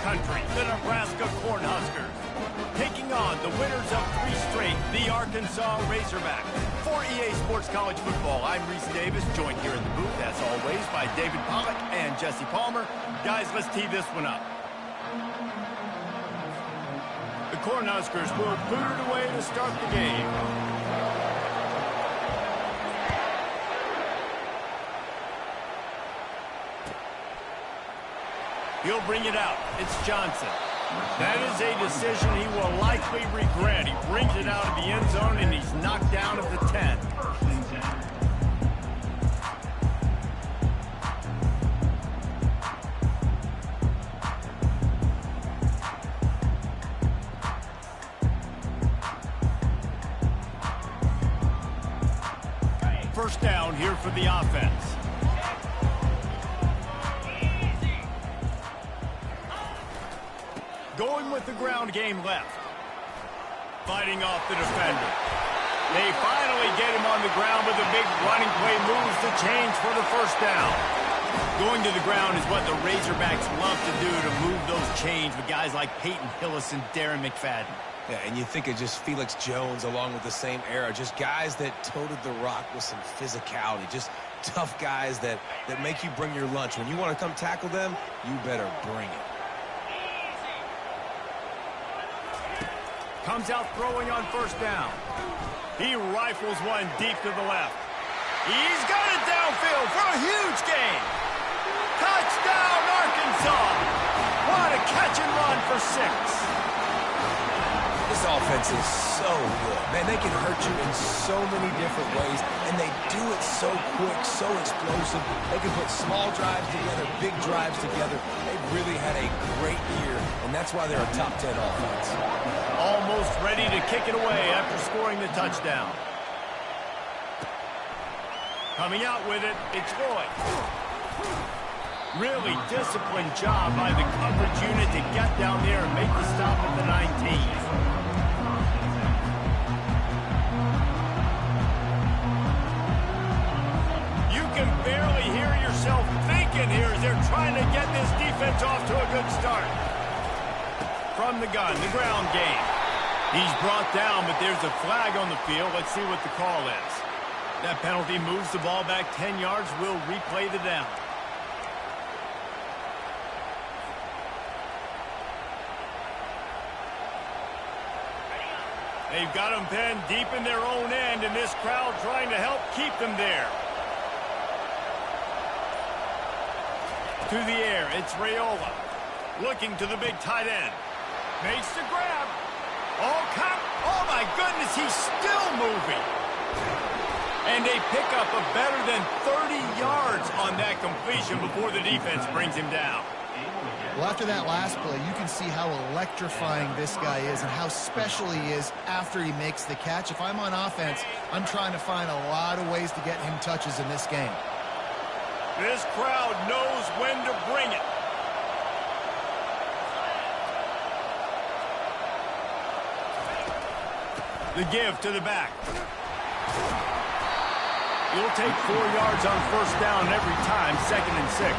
country, the Nebraska Cornhuskers, taking on the winners of 3 straight, the Arkansas Razorbacks. For EA Sports College Football, I'm Reese Davis, joined here in the booth, as always, by David Pollack and Jesse Palmer. Guys, let's tee this one up. The Cornhuskers will boot it away to start the game. He'll bring it out. It's Johnson. That is a decision he will likely regret. He brings it out of the end zone, and he's knocked down at the 10. First down here for the offense. Going with the ground game left. Fighting off the defender. They finally get him on the ground with a big running play, moves the chains for the first down. Going to the ground is what the Razorbacks love to do, to move those chains with guys like Peyton Hillis and Darren McFadden. Yeah, and you think of just Felix Jones along with the same era, just guys that toted the rock with some physicality, just tough guys that make you bring your lunch. When you want to come tackle them, you better bring it. Comes out throwing on first down. He rifles one deep to the left. He's got it downfield for a huge gain. Touchdown, Arkansas. What a catch and run for 6. This offense is so good. Man, they can hurt you in so many different ways, and they do it so quick, so explosive. They can put small drives together, big drives together. They've really had a great year, and that's why they're a top 10 offense. Almost ready to kick it away after scoring the touchdown. Coming out with it, it's Lloyd. Really disciplined job by the coverage unit to get down there and make the stop at the 19. You can barely hear yourself thinking here as they're trying to get this defense off to a good start. From the gun, the ground game. He's brought down, but there's a flag on the field. Let's see what the call is. That penalty moves the ball back 10 yards. We'll replay the down. They've got them pinned deep in their own end, and this crowd trying to help keep them there. To the air, it's Raiola. Looking to the big tight end. Makes the grab. Oh my goodness, he's still moving. And they pick up a better than 30 yards on that completion before the defense brings him down. Well, after that last play, you can see how electrifying this guy is and how special he is after he makes the catch. If I'm on offense, I'm trying to find a lot of ways to get him touches in this game. This crowd knows when to bring it. The give to the back. You'll take 4 yards on first down every time, 2nd and 6.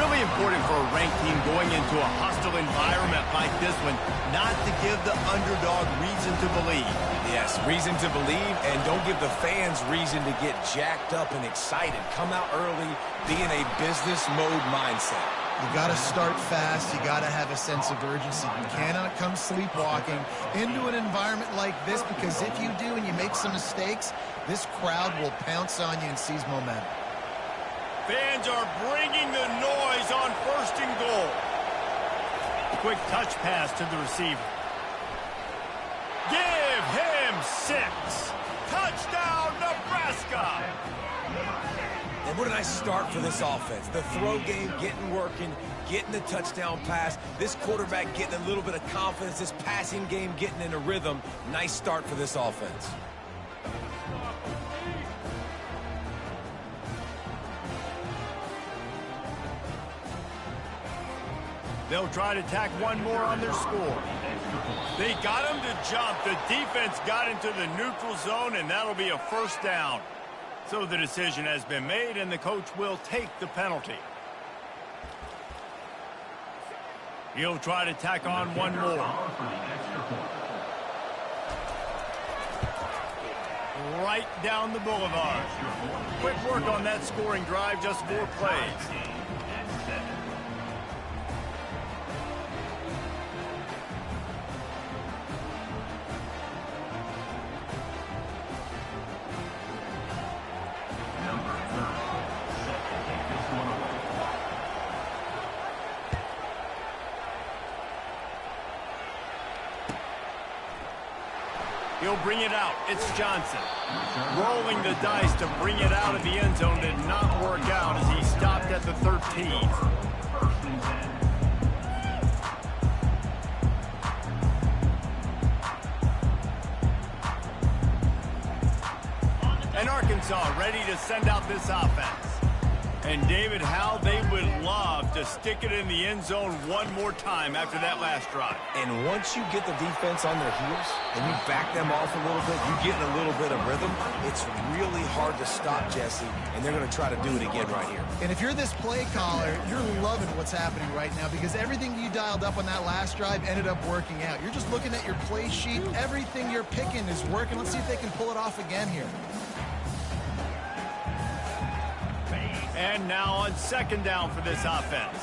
Really important for a ranked team going into a hostile environment like this one, not to give the underdog reason to believe. Yes, reason to believe, and don't give the fans reason to get jacked up and excited. Come out early, be in a business mode mindset. You got to start fast. You got to have a sense of urgency. You cannot come sleepwalking into an environment like this, because if you do and you make some mistakes, this crowd will pounce on you and seize momentum. Fans are bringing the noise on 1st and goal. Quick touch pass to the receiver. Give him 6. Touchdown, Nebraska. And what a nice start for this offense. The throw game getting working, getting the touchdown pass. This quarterback getting a little bit of confidence. This passing game getting in a rhythm. Nice start for this offense. They'll try to tack one more on their score. They got him to jump. The defense got into the neutral zone, and that'll be a first down. So the decision has been made, and the coach will take the penalty. He'll try to tack on one more. Right down the boulevard. Quick work on that scoring drive, just 4 plays. He'll bring it out. It's Johnson. Rolling the dice to bring it out of the end zone did not work out as he stopped at the 13. And Arkansas ready to send out this offense. And David, how they would love to stick it in the end zone one more time after that last drive. And once you get the defense on their heels and you back them off a little bit, you get in a little bit of rhythm, it's really hard to stop Jesse, and they're going to try to do it again right here. And if you're this play caller, you're loving what's happening right now because everything you dialed up on that last drive ended up working out. You're just looking at your play sheet. Everything you're picking is working. Let's see if they can pull it off again here. And now on second down for this offense.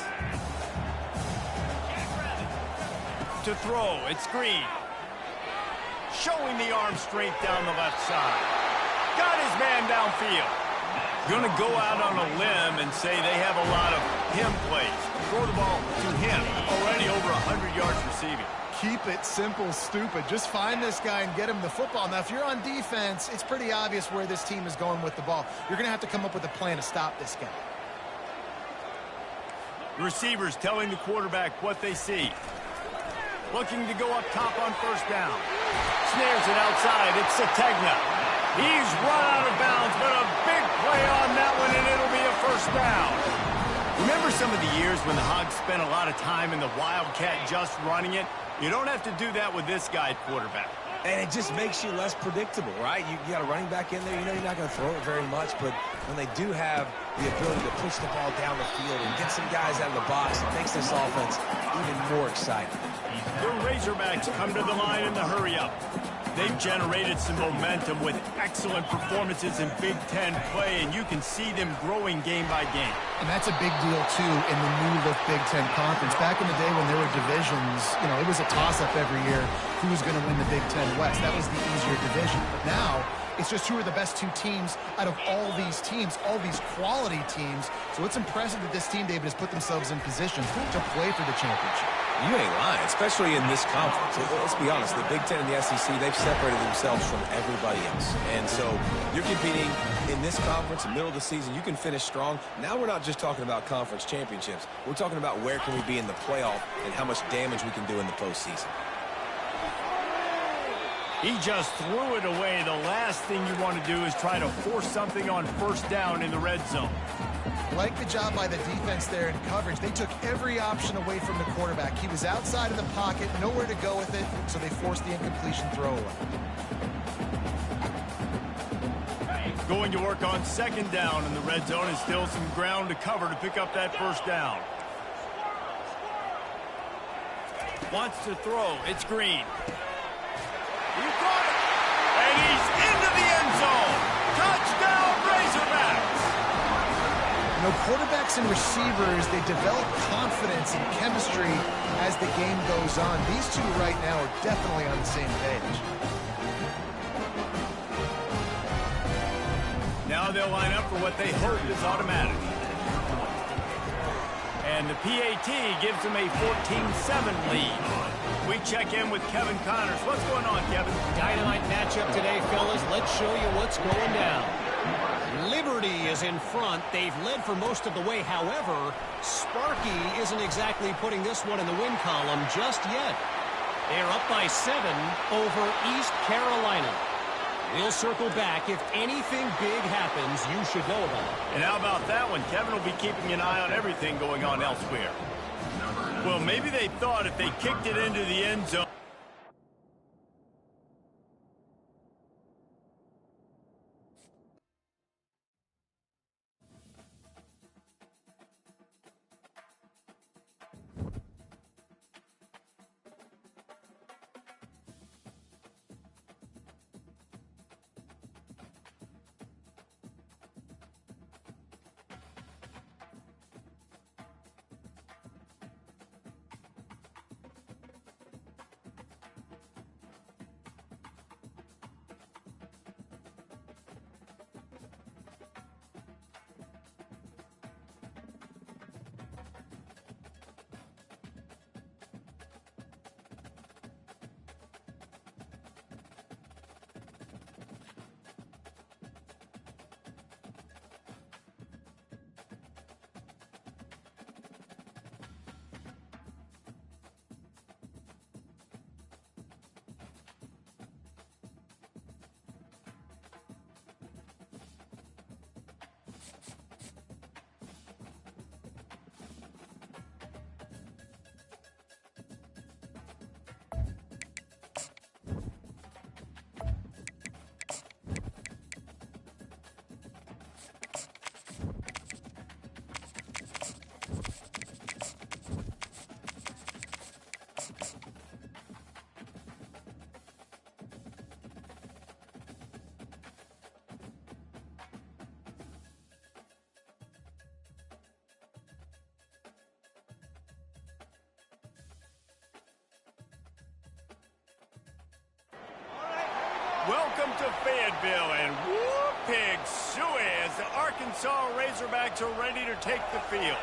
To throw, it's Green. Showing the arm strength down the left side. Got his man downfield. Going to go out on a limb and say they have a lot of him plays. Throw the ball to him. Already over 100 yards receiving. Keep it simple, stupid. Just find this guy and get him the football. Now, if you're on defense, it's pretty obvious where this team is going with the ball. You're going to have to come up with a plan to stop this guy. Receivers telling the quarterback what they see. Looking to go up top on first down. Snares it outside. It's Sategna. He's run out of bounds, but a big play on that one, and it'll be a first down. Remember some of the years when the Hogs spent a lot of time in the Wildcat just running it? You don't have to do that with this guy at quarterback. And it just makes you less predictable, right? You got a running back in there. You know you're not going to throw it very much, but when they do have the ability to push the ball down the field and get some guys out of the box, it makes this offense even more exciting. The Razorbacks come to the line in the hurry-up. They've generated some momentum with excellent performances in Big Ten play, and you can see them growing game by game. And that's a big deal, too, in the new-look Big Ten Conference. Back in the day when there were divisions, you know, it was a toss-up every year who was going to win the Big Ten West. That was the easier division. But now, it's just who are the best two teams out of all these teams, all these quality teams. So it's impressive that this team, David, has put themselves in position to play for the championship. You ain't lying, especially in this conference. Let's be honest, the Big Ten and the SEC, they've separated themselves from everybody else. And so you're competing in this conference, in the middle of the season, you can finish strong. Now we're not just talking about conference championships. We're talking about where can we be in the playoff and how much damage we can do in the postseason. He just threw it away. The last thing you want to do is try to force something on first down in the red zone. Like the job by the defense there in coverage. They took every option away from the quarterback. He was outside of the pocket, nowhere to go with it, so they forced the incompletion throw away. Going to work on second down in the red zone, and still some ground to cover to pick up that first down. Wants to throw. It's Green. He caught it. And he's into the end zone. Touchdown, Razorbacks. You know, quarterbacks and receivers, they develop confidence and chemistry as the game goes on. These two right now are definitely on the same page. Now they'll line up for what they hope is automatic. And the PAT gives them a 14-7 lead. We check in with Kevin Connors. What's going on, Kevin? Dynamite matchup today, fellas. Let's show you what's going down. Liberty is in front. They've led for most of the way. However, Sparky isn't exactly putting this one in the win column just yet. They're up by 7 over East Carolina. We'll circle back. If anything big happens, you should know about it. And how about that one? Kevin will be keeping an eye on everything going on elsewhere. Well, maybe they thought if they kicked it into the end zone, Welcome to Fayetteville, and whoop, pig suey as the Arkansas Razorbacks are ready to take the field.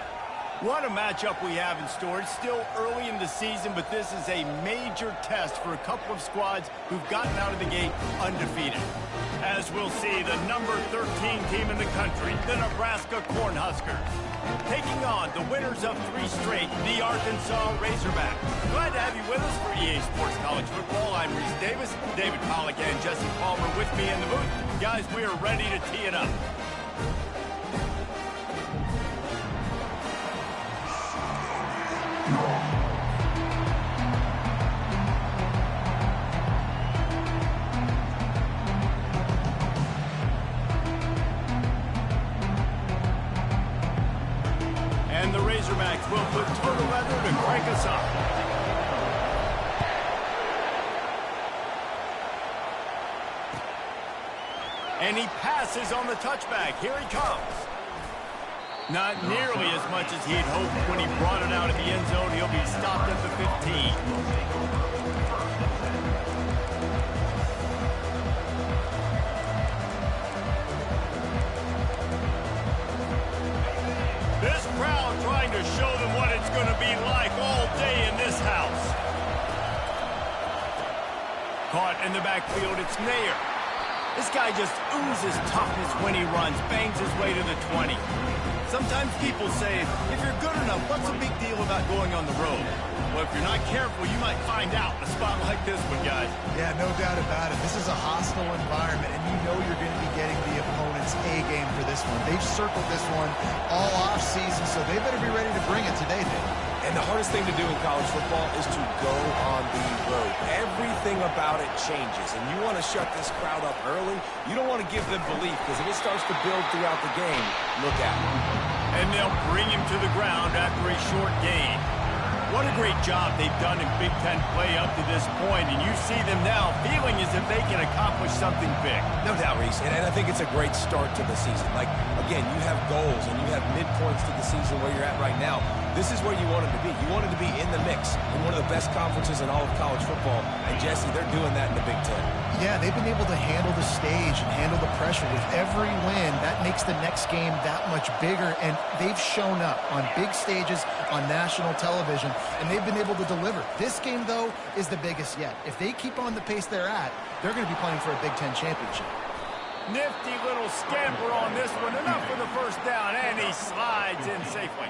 What a matchup we have in store. It's still early in the season, but this is a major test for a couple of squads who've gotten out of the gate undefeated. As we'll see, the number 13 team in the country, the Nebraska Cornhuskers, taking on the winners of 3 straight, the Arkansas Razorbacks. Glad to have you with us for EA Sports College Football. I'm Reese Davis, David Pollack, and Jesse Palmer with me in the booth. Guys, we are ready to tee it up. And the Razorbacks will put total leather to crank us up. And he passes on the touchback. Here he comes. Not nearly as much as he had hoped when he brought it out of the end zone. He'll be stopped at the 15. This crowd trying to show them what it's going to be like all day in this house. Caught in the backfield, it's Nair. This guy just oozes toughness when he runs, bangs his way to the 20. Sometimes people say, if you're good enough, what's the big deal about going on the road? Well, if you're not careful, you might find out in a spot like this one, guys. Yeah, no doubt about it. This is a hostile environment, and you know you're going to be getting the opponent's A-game for this one. They've circled this one all off-season, so they better be ready to bring it today, Dave. And the hardest thing to do in college football is to go on the road. Everything about it changes, and you want to shut this crowd up early. You don't want to give them belief, because if it starts to build throughout the game, look out. And they'll bring him to the ground after a short gain. What a great job they've done in Big Ten play up to this point, and you see them now feeling as if they can accomplish something big. No doubt, Reese, and I think it's a great start to the season. Like, again, you have goals and you have midpoints to the season where you're at right now. This is where you wanted to be. You wanted to be in the mix in one of the best conferences in all of college football, and Jesse, they're doing that in the Big Ten. Yeah, they've been able to handle the stage and handle the pressure. With every win, that makes the next game that much bigger, and they've shown up on big stages on national television, and they've been able to deliver. This game, though, is the biggest yet. If they keep on the pace they're at, they're going to be playing for a Big Ten championship. Nifty little scamper on this one. Enough for the first down, and he slides in safely.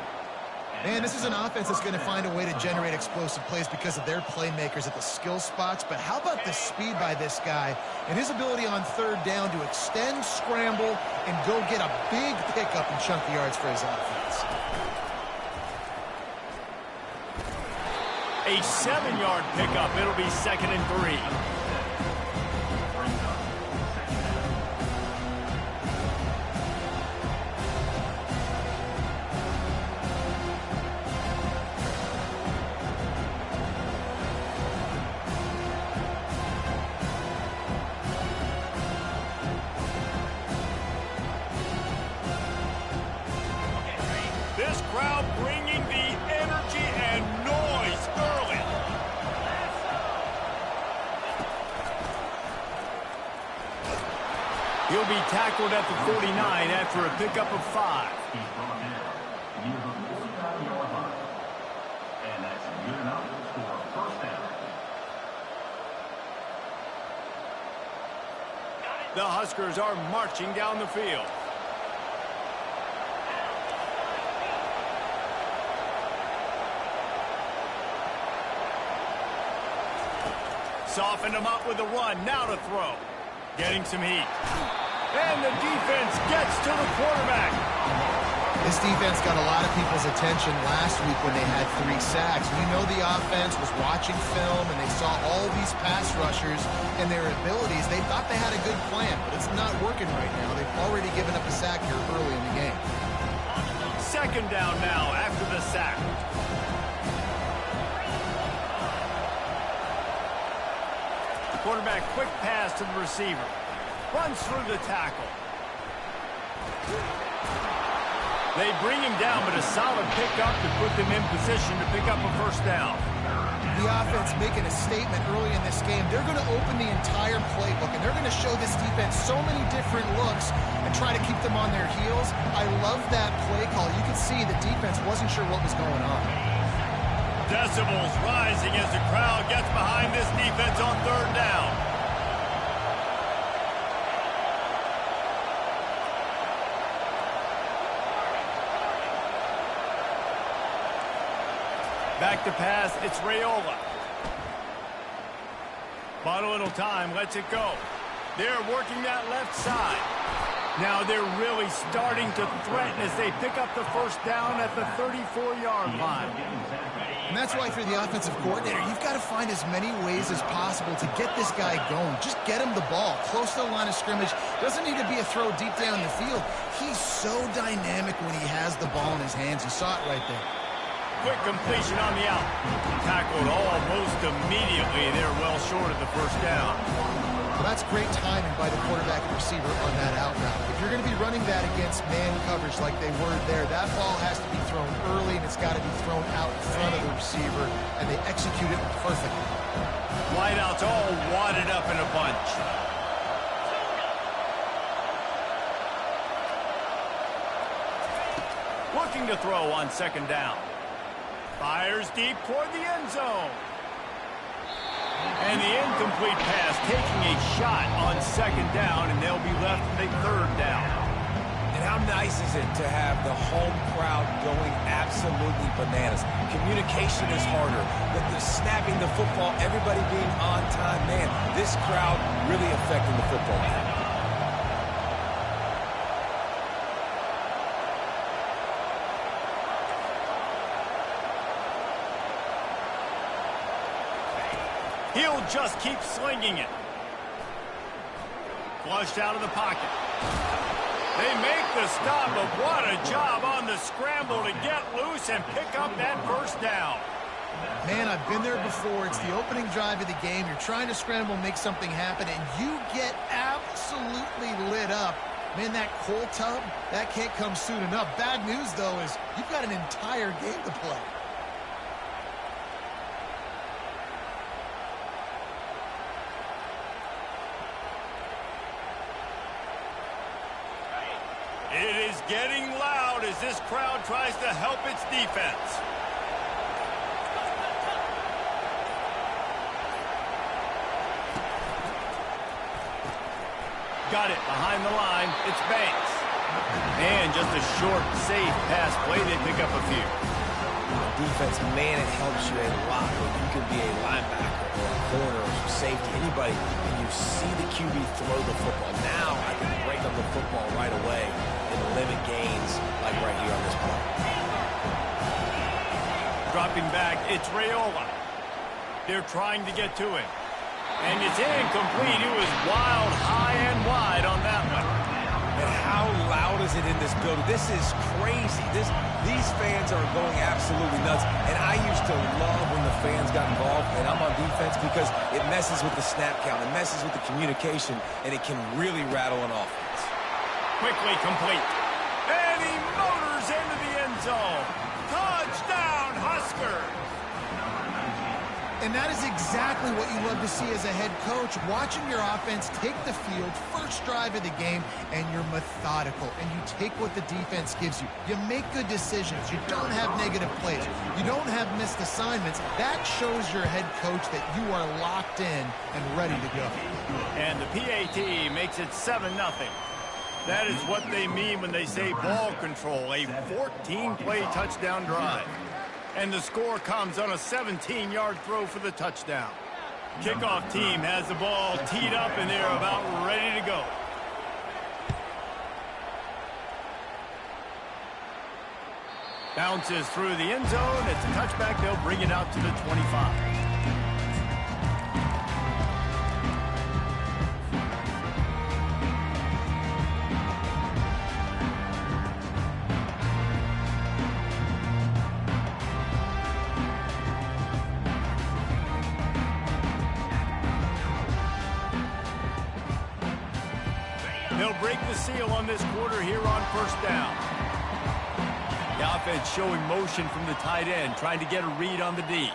And this is an offense that's going to find a way to generate explosive plays because of their playmakers at the skill spots. But how about the speed by this guy and his ability on third down to extend, scramble, and go get a big pickup and chunky yards for his offense. A 7-yard pickup. It'll be 2nd and 3. This crowd bringing the energy and noise early. He'll be tackled at the 49 after a pickup of 5. The Huskers are marching down the field. Softened him up with a run, now to throw. Getting some heat. And the defense gets to the quarterback. This defense got a lot of people's attention last week when they had 3 sacks. You know the offense was watching film, and they saw all these pass rushers and their abilities. They thought they had a good plan, but it's not working right now. They've already given up a sack here early in the game. 2nd down now after the sack. Quarterback, quick pass to the receiver. Runs through the tackle. They bring him down, but a solid pickup to put them in position to pick up a 1st down. The offense making a statement early in this game. They're going to open the entire playbook, and they're going to show this defense so many different looks and try to keep them on their heels. I love that play call. You can see the defense wasn't sure what was going on. Decibels rising as the crowd gets behind this defense on third down. Back to pass, it's Raiola. Bought a little time, lets it go. They're working that left side. Now they're really starting to threaten as they pick up the first down at the 34-yard line. And that's why, if you're the offensive coordinator, you've got to find as many ways as possible to get this guy going. Just get him the ball close to the line of scrimmage. Doesn't need to be a throw deep down the field. He's so dynamic when he has the ball in his hands. You saw it right there. Quick completion on the out. Tackled almost immediately. They're well short of the first down. Well, that's great timing by the quarterback and receiver on that out route. If you're going to be running that against man coverage like they were there, that ball has to be thrown early, and it's got to be thrown out in front of the receiver, and they execute it perfectly. Wideouts all wadded up in a bunch. Looking to throw on second down. Fires deep toward the end zone. And the incomplete pass taking a shot on second down, and they'll be left with a third down. And how nice is it to have the home crowd going absolutely bananas? Communication is harder. The snapping the football, everybody being on time. Man, this crowd really affecting the football game. He'll just keep slinging it. Flushed out of the pocket. They make the stop, but what a job on the scramble to get loose and pick up that first down. Man, I've been there before. It's the opening drive of the game. You're trying to scramble, make something happen, and you get absolutely lit up. Man, that cold tub, that can't come soon enough. Bad news, though, is you've got an entire game to play. It is getting loud as this crowd tries to help its defense. Got it behind the line. It's Banks. And just a short, safe pass play. They pick up a few. Defense, man, it helps you a lot when you can be a linebacker or a corner or safety, anybody, and you see the QB throw the football. Now I can break up the football right away and limit gains like right here on this play. Dropping back, it's Raiola. They're trying to get to him. And it's incomplete. It was wild, high and wide on that one. And how loud is it in this building? This is crazy. These fans are going absolutely nuts. And I used to love when the fans got involved, and I'm on defense because it messes with the snap count. It messes with the communication, and it can really rattle an offense. Quickly complete. And he motors into the end zone. Touchdown, Huskers! And that is exactly what you love to see as a head coach, watching your offense take the field, first drive of the game, and you're methodical, and you take what the defense gives you. You make good decisions. You don't have negative plays. You don't have missed assignments. That shows your head coach that you are locked in and ready to go. And the PAT makes it 7-0. That is what they mean when they say ball control, a 14-play touchdown drive. And the score comes on a 17-yard throw for the touchdown. Kickoff team has the ball teed up, and they're about ready to go. Bounces through the end zone. It's a touchback. They'll bring it out to the 25. They'll break the seal on this quarter here on first down. The offense showing motion from the tight end, trying to get a read on the D.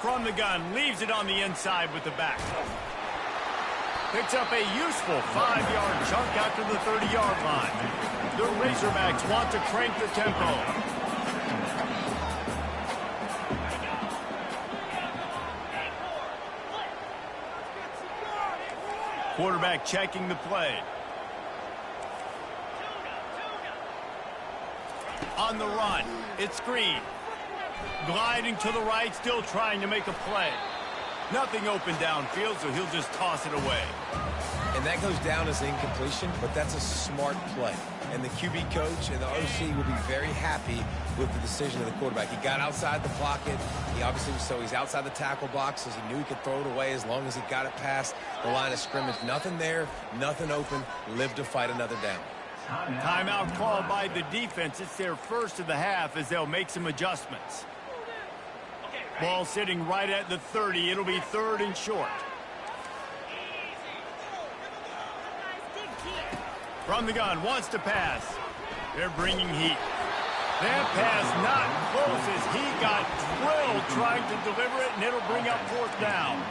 From the gun, leaves it on the inside with the back. Picks up a useful 5-yard chunk after the 30-yard line. The Razorbacks want to crank the tempo. Quarterback checking the play. On the run, it's Green. Gliding to the right, still trying to make a play. Nothing open downfield, so he'll just toss it away. And that goes down as incompletion, but that's a smart play. And the QB coach and the OC will be very happy with the decision of the quarterback. He got outside the pocket. He's outside the tackle boxes. He knew he could throw it away as long as he got it past the line of scrimmage. Nothing there, nothing open. Live to fight another down. Timeout called by the defense. It's their first of the half as they'll make some adjustments. Ball sitting right at the 30. It'll be 3rd and short. From the gun, wants to pass. They're bringing heat. That pass not close as he got drilled trying to deliver it, and it'll bring up 4th down.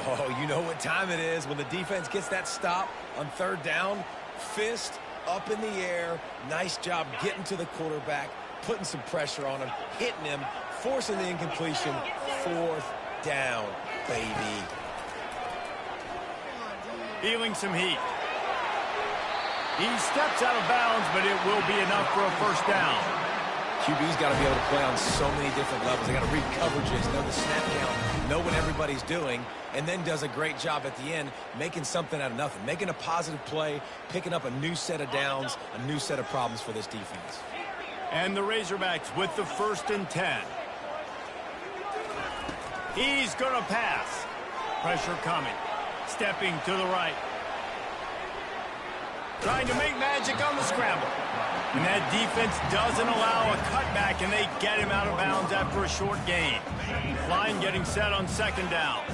Oh, you know what time it is when the defense gets that stop on 3rd down. Fist up in the air. Nice job getting to the quarterback, putting some pressure on him, hitting him, forcing the incompletion. 4th down, baby. Feeling some heat. He steps out of bounds, but it will be enough for a 1st down. QB's got to be able to play on so many different levels. They got to read coverages, know the snap count, know what everybody's doing, and then does a great job at the end making something out of nothing, making a positive play, picking up a new set of downs, a new set of problems for this defense. And the Razorbacks with the 1st and 10. He's going to pass. Pressure coming. Stepping to the right. Trying to make magic on the scramble. And that defense doesn't allow a cutback, and they get him out of bounds after a short gain. Line getting set on 2nd down.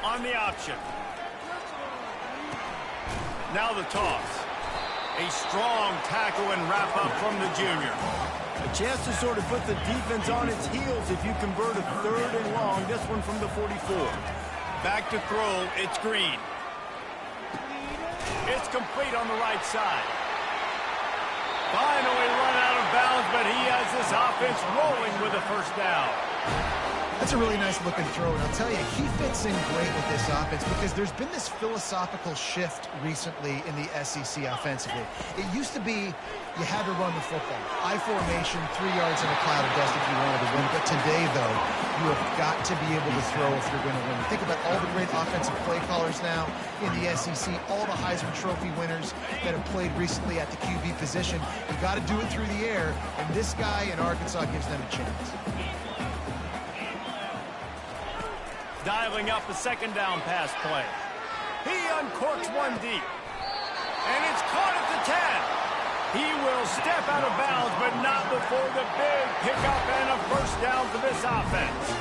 On the option. Now the toss. A strong tackle and wrap up from the junior. A chance to sort of put the defense on its heels if you convert a 3rd and long. This one from the 44. Back to throw. It's Green. It's complete on the right side. Finally run out of bounds, but he has this offense rolling with a 1st down. That's a really nice looking throw, and I'll tell you, he fits in great with this offense because there's been this philosophical shift recently in the SEC offensively. It used to be you had to run the football. I formation, 3 yards in a cloud of dust if you wanted to win. But today, though, you have got to be able to throw if you're going to win. Think about all the great offensive play callers now in the SEC, all the Heisman Trophy winners that have played recently at the QB position. You got to do it through the air, and this guy in Arkansas gives them a chance. Dialing up a 2nd down pass play. He uncorks one deep. And it's caught at the 10. He will step out of bounds, but not before the big pickup and a 1st down for this offense.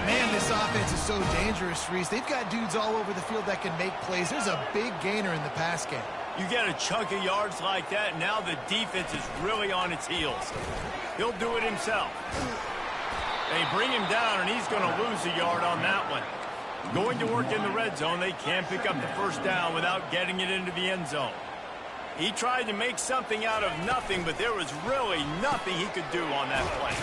Man, this offense is so dangerous, Reese. They've got dudes all over the field that can make plays. There's a big gainer in the pass game. You get a chunk of yards like that, now the defense is really on its heels. He'll do it himself. They bring him down, and he's going to lose a yard on that one. Going to work in the red zone. They can't pick up the 1st down without getting it into the end zone. He tried to make something out of nothing, but there was really nothing he could do on that play.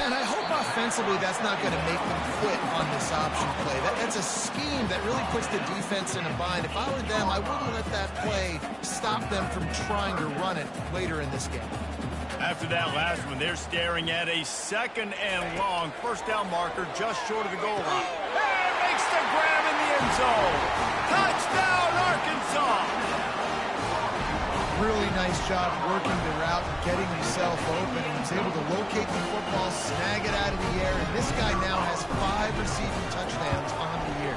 And I hope offensively that's not going to make them quit on this option play. That's a scheme that really puts the defense in a bind. If I were them, I wouldn't let that play stop them from trying to run it later in this game. After that last one, they're staring at a 2nd and long. 1st down marker just short of the goal line. And makes the grab in the end zone. Touchdown, Arkansas! Really nice job working the route and getting himself open. He was able to locate the football, snag it out of the air, and this guy now has 5 receiving touchdowns on the year.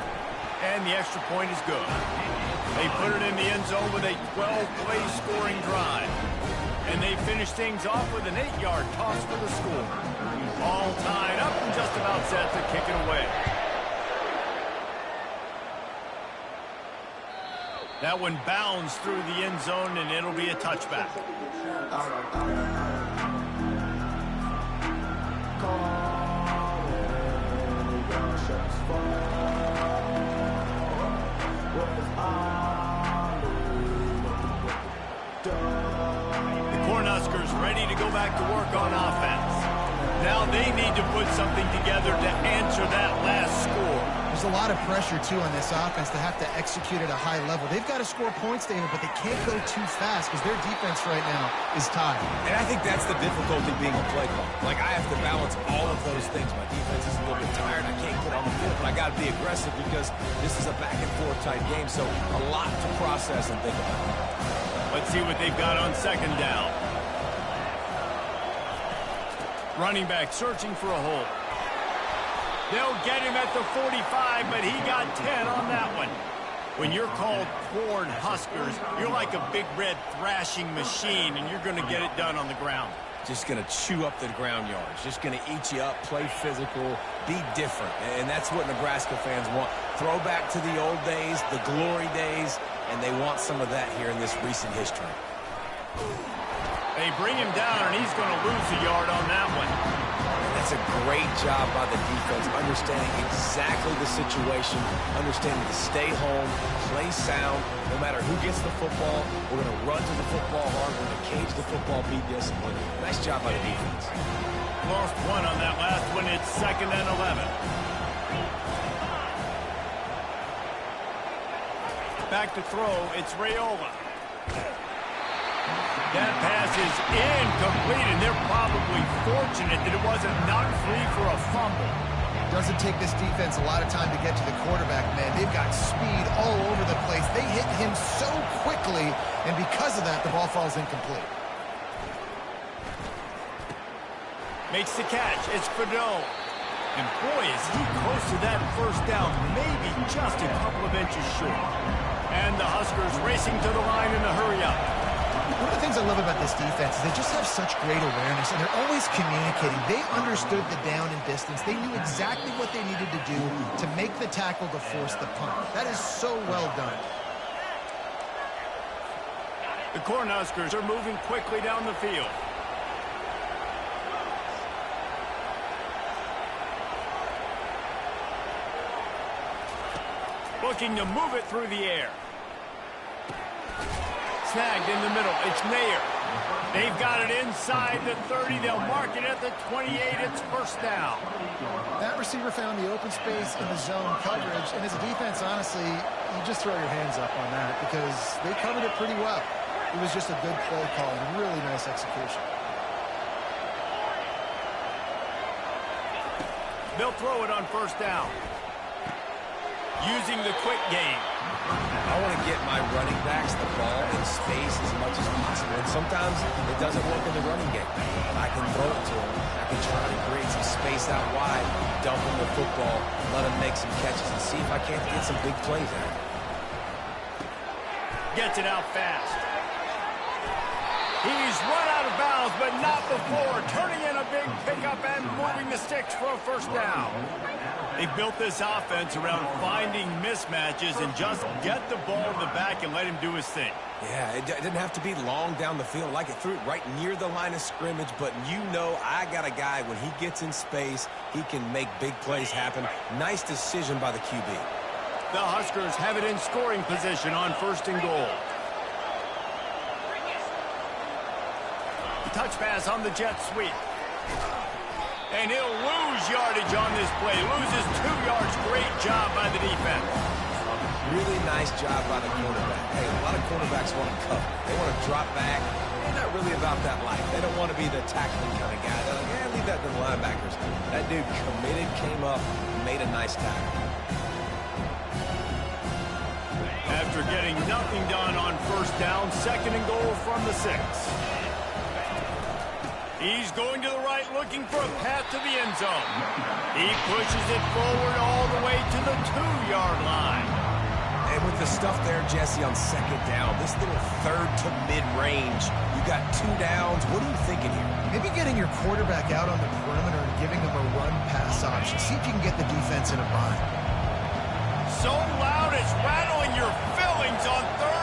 And the extra point is good. They put it in the end zone with a 12-play scoring drive. And they finish things off with an 8-yard toss for the score. All tied up and just about set to kick it away. That one bounds through the end zone, and it'll be a touchback. The Cornhuskers ready to go back to work on offense. Now they need to put something together to answer that last score. There's a lot of pressure, too, on this offense to have to execute at a high level. They've got to score points, David, but they can't go too fast because their defense right now is tired. And I think that's the difficulty being a play caller. Like, I have to balance all of those things. My defense is a little bit tired. I can't get on the field, but I got to be aggressive because this is a back-and-forth type game, so a lot to process and think about. Let's see what they've got on second down. Running back searching for a hole. They'll get him at the 45, but he got 10 on that one. When you're called Cornhuskers, you're like a big red thrashing machine, and you're going to get it done on the ground. Just going to chew up the ground yards. Just going to eat you up, play physical, be different. And that's what Nebraska fans want. Throw back to the old days, the glory days, and they want some of that here in this recent history. They bring him down, and he's going to lose a yard on that one. That's a great job by the defense, understanding exactly the situation, understanding to stay home, play sound. No matter who gets the football, we're going to run to the football hard. We're going to cage the football, be disciplined. Nice job by the defense. Lost one on that last one. It's 2nd and 11. Back to throw. It's Raiola. That pass is incomplete, and they're probably fortunate that it wasn't knocked free for a fumble. Doesn't take this defense a lot of time to get to the quarterback, man. They've got speed all over the place. They hit him so quickly, and because of that, the ball falls incomplete. Makes the catch. It's Fedot. And boy, is he close to that first down, maybe just a couple of inches short. And the Huskers racing to the line in a hurry-up. One of the things I love about this defense is they just have such great awareness, and they're always communicating. They understood the down and distance. They knew exactly what they needed to do to make the tackle to force the punt. That is so well done. The Cornhuskers are moving quickly down the field. Looking to move it through the air. Snagged in the middle. It's Mayer. They've got it inside the 30. They'll mark it at the 28. It's first down. That receiver found the open space in the zone coverage, and as a defense, honestly, you just throw your hands up on that because they covered it pretty well. It was just a good play call and really nice execution. They'll throw it on first down. Using the quick game. I want to get my running backs the ball in space as much as possible. And sometimes it doesn't work in the running game. I can throw it to them. I can try to create some space out wide, dump them the football, let them make some catches, and see if I can't get some big plays out. Gets it out fast. He's run out of bounds, but not before. Turning in a big pickup and moving the sticks for a first down. They built this offense around finding mismatches and just get the ball in the back and let him do his thing. Yeah, it didn't have to be long down the field. Like it threw it right near the line of scrimmage, but you know I got a guy, when he gets in space, he can make big plays happen. Nice decision by the QB. The Huskers have it in scoring position on 1st and goal. Touch pass on the jet sweep. And he'll lose yardage on this play. Loses 2 yards. Great job by the defense. Really nice job by the quarterback. Hey, a lot of quarterbacks want to cover. They want to drop back. They're not really about that life. They don't want to be the tackling kind of guy. They're like, yeah, leave that to the linebackers. That dude committed, came up, made a nice tackle. After getting nothing done on first down, 2nd and goal from the 6. He's going to the right, looking for a path to the end zone. He pushes it forward all the way to the 2-yard line. And with the stuff there, Jesse, on 2nd down, this little 3rd to mid-range, you got 2 downs. What are you thinking here? Maybe getting your quarterback out on the perimeter and giving him a run-pass option. See if you can get the defense in a bind. So loud it's rattling your fillings on 3rd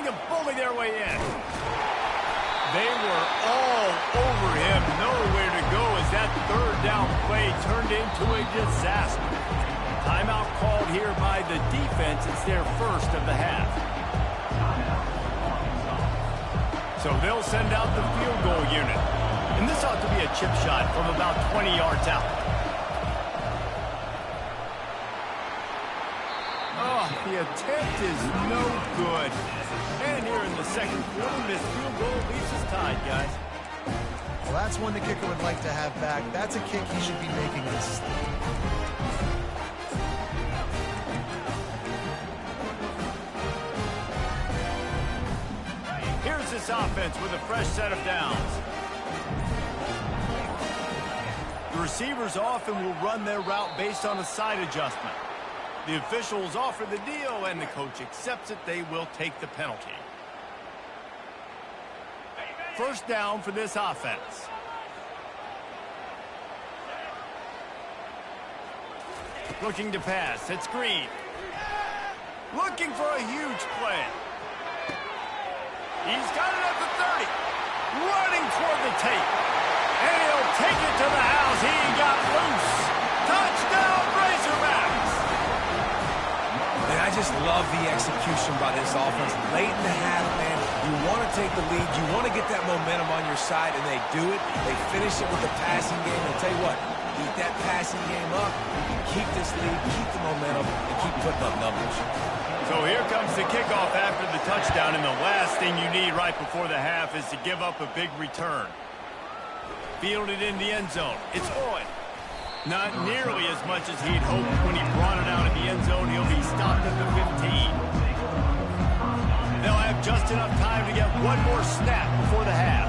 trying to bully their way in. They were all over him. Nowhere to go as that third down play turned into a disaster. Timeout called here by the defense. It's their first of the half. So they'll send out the field goal unit. And this ought to be a chip shot from about 20 yards out. Oh, the attempt is no good. And here in the second quarter, this field goal leaves us tied, guys. Well, that's one the kicker would like to have back. That's a kick he should be making this. Here's this offense with a fresh set of downs. The receivers often will run their route based on a side adjustment. The officials offer the deal, and the coach accepts it. They will take the penalty. First down for this offense. Looking to pass. It's Green. Looking for a huge play. He's got it at the 30. Running toward the tape. And he'll take it to the house. He got loose. Touchdown, Razorbacks. And I just love the execution by this offense. Late in the half, man, you want to take the lead. You want to get that momentum on your side, and they do it. They finish it with the passing game. I'll tell you what, keep that passing game up. You can keep this lead, keep the momentum, and keep putting up numbers. So here comes the kickoff after the touchdown, and the last thing you need right before the half is to give up a big return. Fielded in the end zone. It's Boyd. Not nearly as much as he'd hoped when he brought it out of the end zone. He'll be stopped at the 15. They'll have just enough time to get one more snap before the half.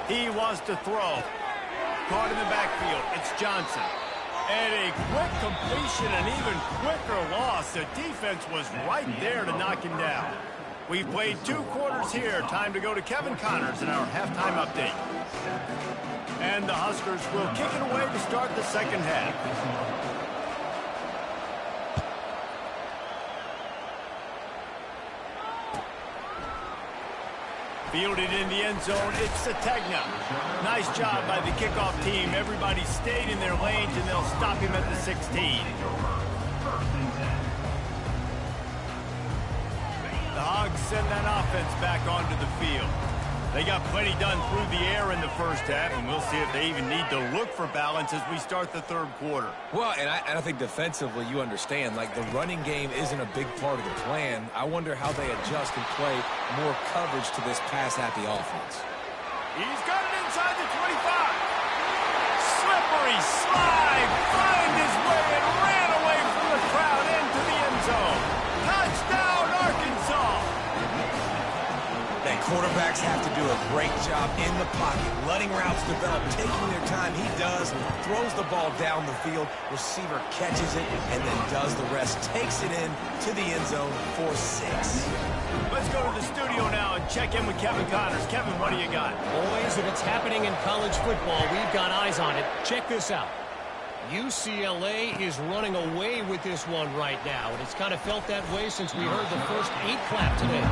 He wants to throw. Caught in the backfield. It's Johnson. And a quick completion, an even quicker loss. The defense was right there to knock him down. We've played 2 quarters here. Time to go to Kevin Connors in our halftime update. And the Huskers will kick it away to start the second half. Fielded in the end zone, it's Sategna. Nice job by the kickoff team. Everybody stayed in their lanes, and they'll stop him at the 16. The Hogs send that offense back onto the field. They got plenty done through the air in the first half, and we'll see if they even need to look for balance as we start the third quarter. Well, and I think defensively, you understand, like the running game isn't a big part of the plan. I wonder how they adjust and play more coverage to this pass-happy offense. He's got it inside the 25. Slippery slide, find his way and ran away from the crowd into the end zone. Touchdown, Arkansas. That quarterbacks have to do a great job in the pocket, letting routes develop, taking their time. He does, throws the ball down the field, receiver catches it, and then does the rest, takes it in to the end zone for 6. Let's go to the studio now and check in with Kevin Connors. Kevin, what do you got? Boys, if it's happening in college football, we've got eyes on it. Check this out. UCLA is running away with this one right now, and it's kind of felt that way since we heard the first 8 clap today.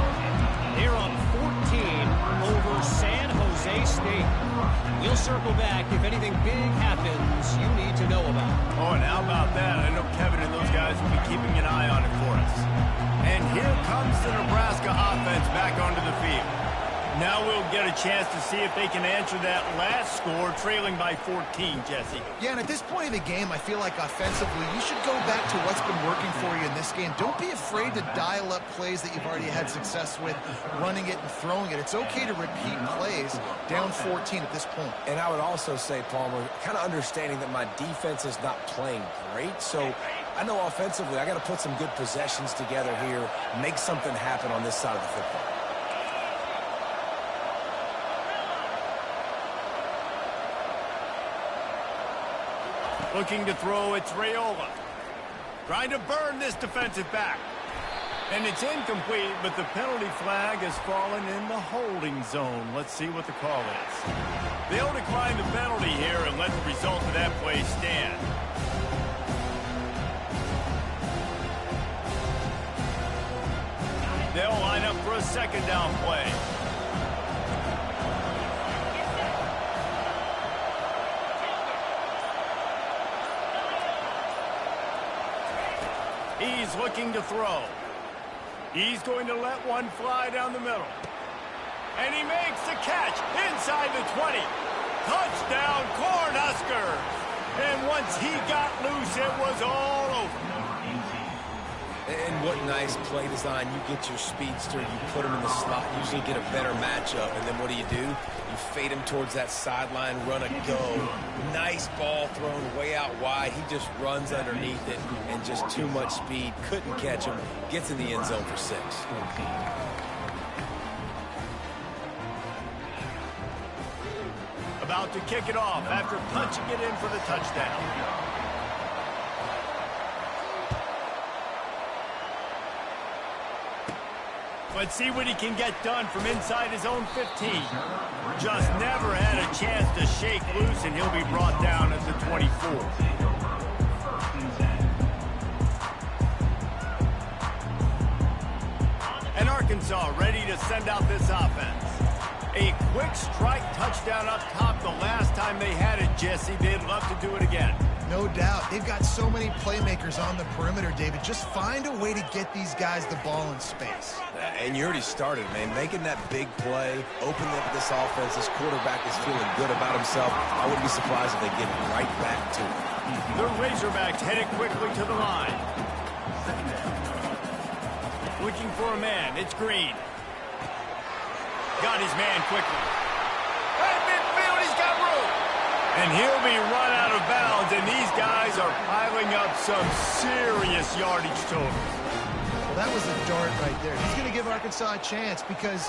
They're up 14 over San Jose State. We'll circle back if anything big happens you need to know about. Oh, and how about that? I know Kevin and those guys will be keeping an eye on it for us. And here comes the Nebraska offense back onto the field. Now we'll get a chance to see if they can answer that last score, trailing by 14, Jesse. Yeah, and at this point of the game, I feel like offensively, you should go back to what's been working for you in this game. Don't be afraid to dial up plays that you've already had success with, running it and throwing it. It's okay to repeat plays down 14 at this point. And I would also say, Palmer, kind of understanding that my defense is not playing great, so I know offensively I got to put some good possessions together here, make something happen on this side of the football. Looking to throw, it's Raiola. Trying to burn this defensive back. And it's incomplete, but the penalty flag has fallen in the holding zone. Let's see what the call is. They'll decline the penalty here and let the result of that play stand. They'll line up for a second down play. He's looking to throw. He's going to let one fly down the middle. And he makes the catch inside the 20. Touchdown, Cornhuskers. And once he got loose, it was all over. And what nice play design. You get your speedster, you put him in the slot, usually get a better matchup. And then what do? You fade him towards that sideline, run a go. Nice ball thrown way out wide. He just runs underneath it and just too much speed. Couldn't catch him. Gets in the end zone for 6. About to kick it off after punching it in for the touchdown. Let's see what he can get done from inside his own 15. Just never had a chance to shake loose, and he'll be brought down at the 24. And Arkansas ready to send out this offense. A quick strike touchdown up top the last time they had it, Jesse. They'd love to do it again. No doubt. They've got so many playmakers on the perimeter, David. Just find a way to get these guys the ball in space. And you already started, man. Making that big play, opening up this offense. This quarterback is feeling good about himself. I wouldn't be surprised if they get right back to it. The Razorbacks headed quickly to the line. Looking for a man. It's Green. Got his man quickly. At midfield, he's got room. And he'll be run out of bounds, and these guys are piling up some serious yardage totals. Well, that was a dart right there. He's going to give Arkansas a chance because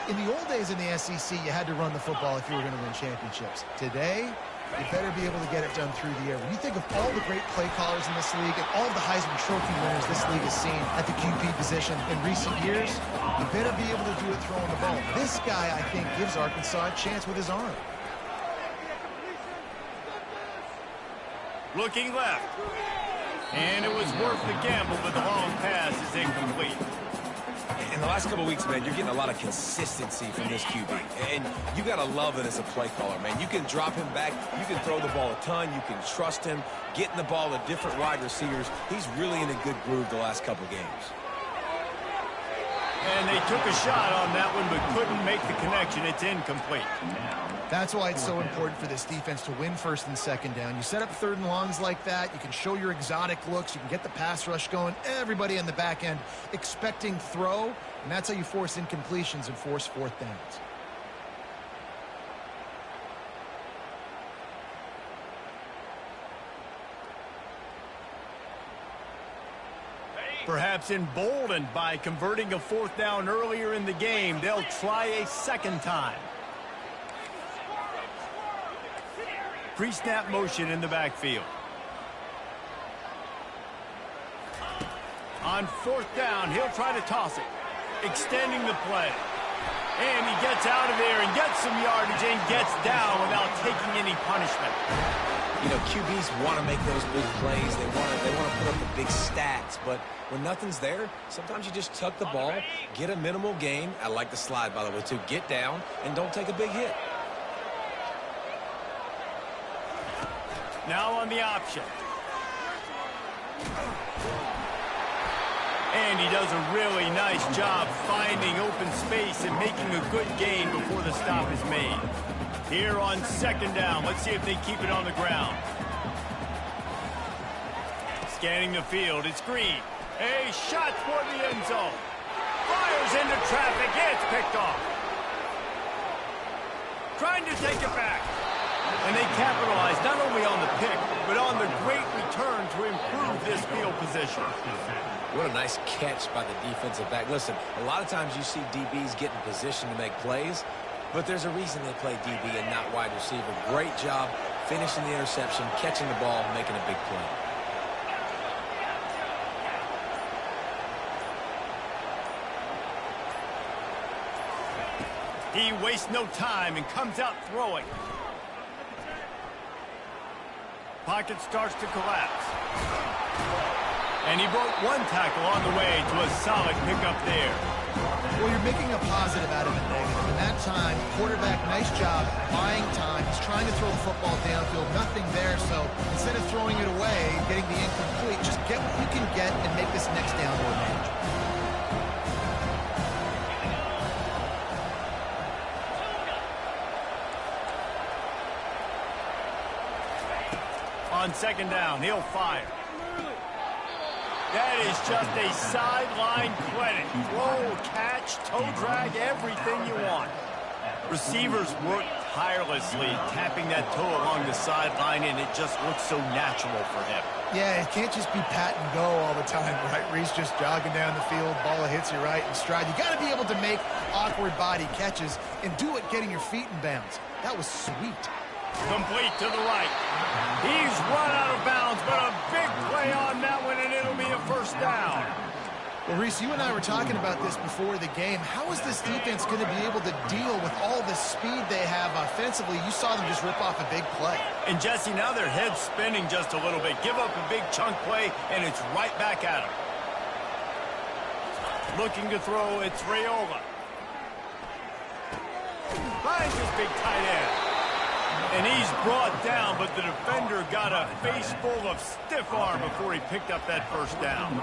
in the old days in the SEC, you had to run the football if you were going to win championships. Today, you better be able to get it done through the air. When you think of all the great play callers in this league and all of the Heisman Trophy winners this league has seen at the QB position in recent years, you better be able to do it throwing the ball. This guy, I think, gives Arkansas a chance with his arm. Looking left. And it was worth the gamble, but the long pass is incomplete. In the last couple of weeks, man, you're getting a lot of consistency from this QB. And you got to love it as a play caller, man. You can drop him back. You can throw the ball a ton. You can trust him, getting the ball to different wide receivers. He's really in a good groove the last couple of games. And they took a shot on that one, but couldn't make the connection. It's incomplete. That's why it's so important for this defense to win first and second down. You set up third and longs like that. You can show your exotic looks. You can get the pass rush going. Everybody on the back end expecting throw, and that's how you force incompletions and force fourth downs. Perhaps emboldened by converting a fourth down earlier in the game, they'll try a second time. Pre-snap motion in the backfield. On fourth down, he'll try to toss it, extending the play. And he gets out of there and gets some yardage and gets down without taking any punishment. You know, QBs want to make those big plays. They want to put up the big stats. But when nothing's there, sometimes you just tuck the ball, get a minimal gain. I like the slide, by the way, too. Get down and don't take a big hit. Now on the option. And he does a really nice job finding open space and making a good gain before the stop is made. Here on second down, let's see if they keep it on the ground. Scanning the field, it's Green. A shot toward the end zone. Fires into traffic, it's picked off. Trying to take it back. And they capitalize not only on the pick, but on the great return to improve this field position. What a nice catch by the defensive back. Listen, a lot of times you see DBs get in position to make plays, but there's a reason they play DB and not wide receiver. Great job finishing the interception, catching the ball, making a big play. He wastes no time and comes out throwing. Pocket starts to collapse. And he broke one tackle on the way to a solid pickup there. Well, you're making a positive out of a negative. In that time, quarterback, nice job buying time. He's trying to throw the football downfield. Nothing there, so instead of throwing it away, getting the incomplete, just get what you can get and make this next down more manageable. On second down, he'll fire. That is just a sideline clinic. Throw, catch, toe drag, everything you want. Receivers work tirelessly, tapping that toe along the sideline, and it just looks so natural for him. Yeah, it can't just be pat and go all the time, right? Reese just jogging down the field, ball hits you right in stride. You got to be able to make awkward body catches and do it getting your feet in bounds. That was sweet. Complete to the right. He's run out of bounds, but a big play on that one, and it'll be a first down. Well, Reese, you and I were talking about this before the game. How is this defense going to be able to deal with all the speed they have offensively? You saw them just rip off a big play. And, Jesse, now their head's spinning just a little bit. Give up a big chunk play, and it's right back at them. Looking to throw, it's Raiola. Finds his big tight end. And he's brought down, but the defender got a face full of stiff arm before he picked up that first down.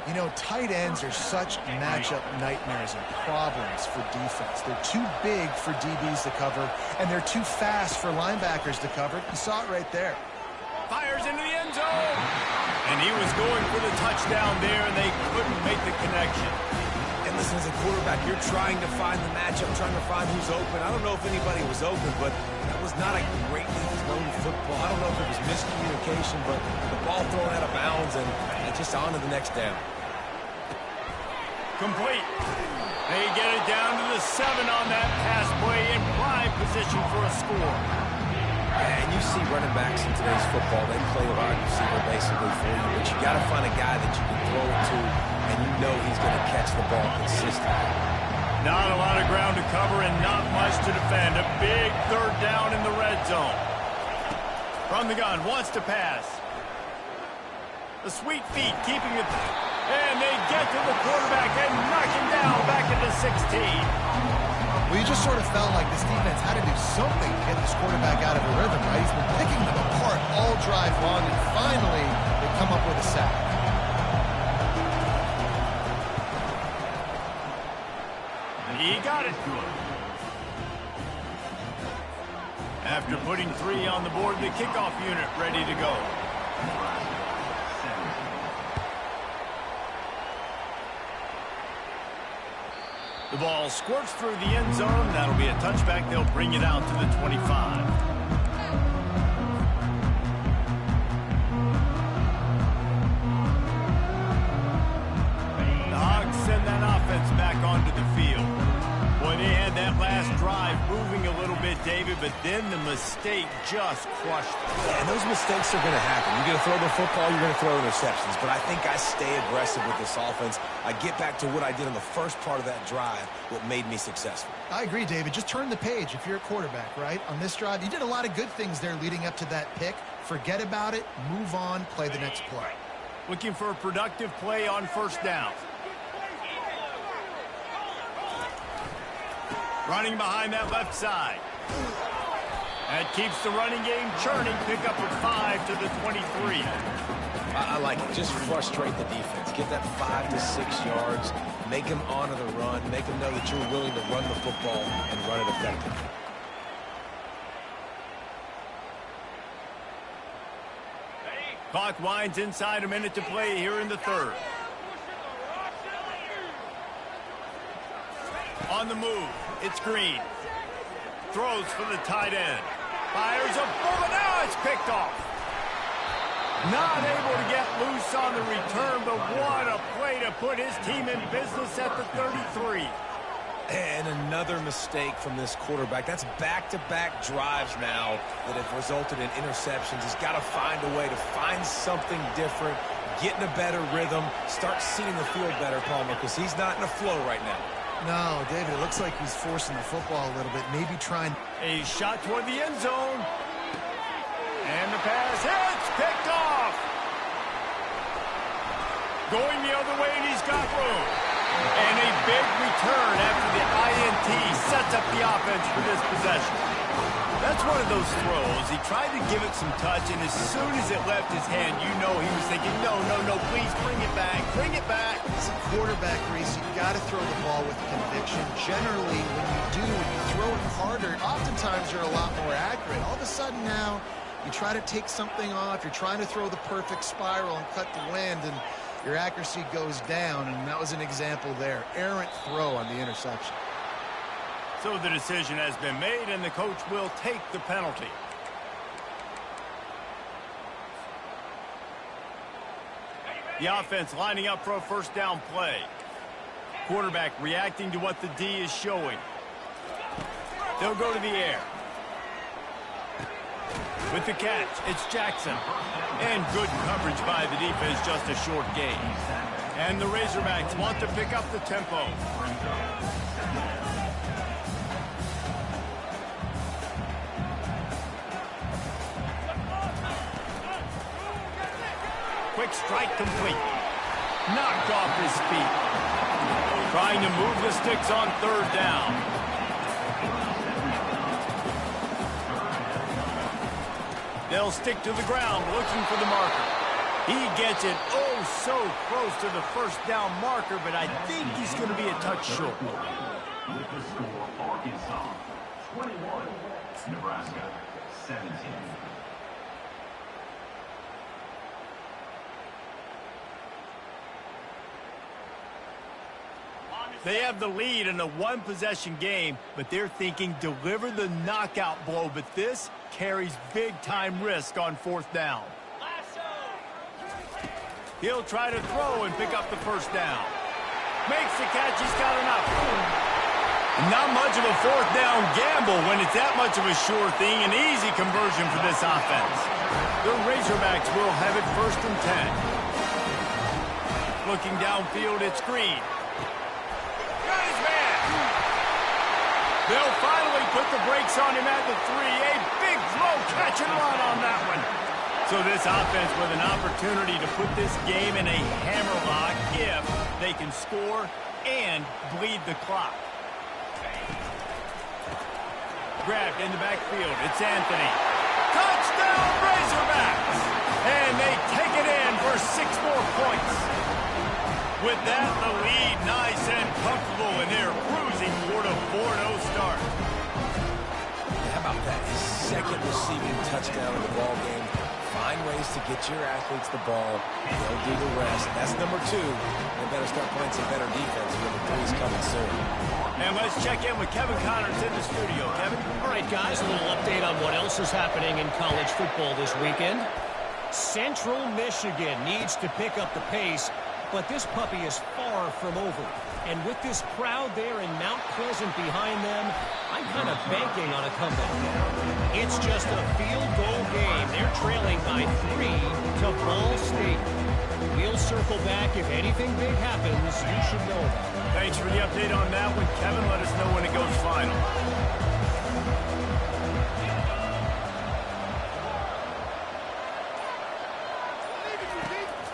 You know, tight ends are such matchup nightmares and problems for defense. They're too big for DBs to cover, and they're too fast for linebackers to cover. You saw it right there. Fires into the end zone. And he was going for the touchdown there, and they couldn't make the connection. And listen, as a quarterback, you're trying to find the matchup, trying to find who's open. I don't know if anybody was open, but that was not a greatly thrown football. I don't know if it was miscommunication, but the ball thrown out of bounds and just on to the next down. Complete. They get it down to the 7 on that pass play in prime position for a score. And you see running backs in today's football, they play wide receiver basically for you, but you got to find a guy that you can throw it to, and you know he's going to catch the ball consistently. Not a lot of ground to cover and not much to defend. A big third down in the red zone. From the gun, wants to pass. The sweet feet keeping it. And they get to the quarterback and knock him down back into 16. Well, you just sort of felt like this defense had to do something to get this quarterback out of a rhythm, right? He's been picking them apart all drive long, and finally they come up with a sack. He got it. After putting 3 on the board, the kickoff unit ready to go. The ball squirts through the end zone. That'll be a touchback. They'll bring it out to the 25. The Hogs send that offense back onto the field. Boy, they had that last drive moving a little bit, David, but then the mistake just crushed them. And those mistakes are going to happen. You're going to throw the football, you're going to throw interceptions. But I think I stay aggressive with this offense. I get back to what I did in the first part of that drive, what made me successful. I agree, David. Just turn the page if you're a quarterback, right? On this drive, you did a lot of good things there leading up to that pick. Forget about it, move on, play the next play. Looking for a productive play on first down. Running behind that left side. That keeps the running game churning. Pick up at 5 to the 23. I like it. Just frustrate the defense. Get that 5 to 6 yards. Make them honor the run. Make them know that you're willing to run the football and run it effectively. Clock winds inside, a minute to play here in the third. On the move, it's Green. Throws for the tight end. Fires a bullet. Now it's picked off. Not able to get loose on the return, but what a play to put his team in business at the 33. And another mistake from this quarterback. That's back-to-back drives now that have resulted in interceptions. He's got to find a way to find something different, get in a better rhythm, start seeing the field better, Palmer, because he's not in a flow right now. No, David, it looks like he's forcing the football a little bit, maybe trying. A shot toward the end zone. And the pass hits, picked off. Going the other way, and he's got room. And a big return after the INT sets up the offense for this possession. That's one of those throws. He tried to give it some touch, and as soon as it left his hand, you know he was thinking, no, please bring it back, bring it back. As a quarterback, Reese, you got to throw the ball with conviction. Generally, when you throw it harder, oftentimes you're a lot more accurate. All of a sudden now, you try to take something off, you're trying to throw the perfect spiral and cut the wind, and your accuracy goes down, and that was an example there. Errant throw on the interception. So the decision has been made, and the coach will take the penalty. The offense lining up for a first down play. Quarterback reacting to what the D is showing. They'll go to the air. With the catch, it's Jackson. And good coverage by the defense, just a short gain. And the Razorbacks want to pick up the tempo. Quick strike complete. Knocked off his feet. Trying to move the sticks on third down. They'll stick to the ground looking for the marker. He gets it oh so close to the first down marker, but I think he's going to be a touch short. With the score, Arkansas 21, Nebraska 17. They have the lead in a one-possession game, but they're thinking deliver the knockout blow, but this carries big-time risk on fourth down. He'll try to throw and pick up the first down. Makes the catch, he's got enough. Not much of a fourth down gamble when it's that much of a sure thing, an easy conversion for this offense. The Razorbacks will have it first and 10. Looking downfield, it's Green. They'll finally put the brakes on him at the 3. A big throw, catch and run on that one. So this offense with an opportunity to put this game in a hammerlock if they can score and bleed the clock. Grabbed in the backfield. It's Anthony. Touchdown, Razorbacks! And they take it in for 6 more points. With that, the lead nice and comfortable, and they're cruising toward a 4-0 start. How about that second receiving touchdown in the ball game? Find ways to get your athletes the ball. They'll do the rest. That's number 2. They better start playing some better defense when the 3's coming soon. And let's check in with Kevin Connors in the studio. Kevin? All right, guys, a little update on what else is happening in college football this weekend. Central Michigan needs to pick up the pace, but this puppy is far from over. And with this crowd there in Mount Pleasant behind them, I'm kind of banking on a comeback. It's just a field goal game. They're trailing by 3 to Ball State. We'll circle back if anything big happens. You should know about it. Thanks for the update on that one, Kevin. Let us know when it goes final.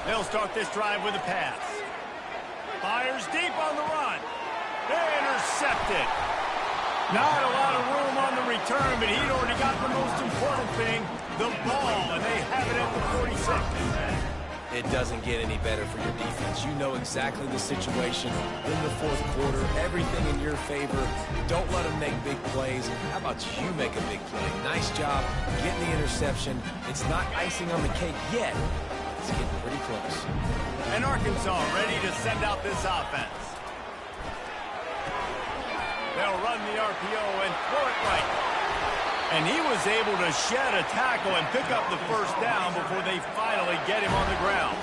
They'll start this drive with a pass. Fires deep on the run. Intercepted. Not a lot of room on the return, but he'd already got the most important thing, the ball, and they have it at the 46. It doesn't get any better for your defense. You know exactly the situation in the fourth quarter. Everything in your favor. Don't let them make big plays. How about you make a big play? Nice job getting the interception. It's not icing on the cake yet. It's getting pretty close. And Arkansas ready to send out this offense. They'll run the RPO and throw it right. And he was able to shed a tackle and pick up the first down before they finally get him on the ground.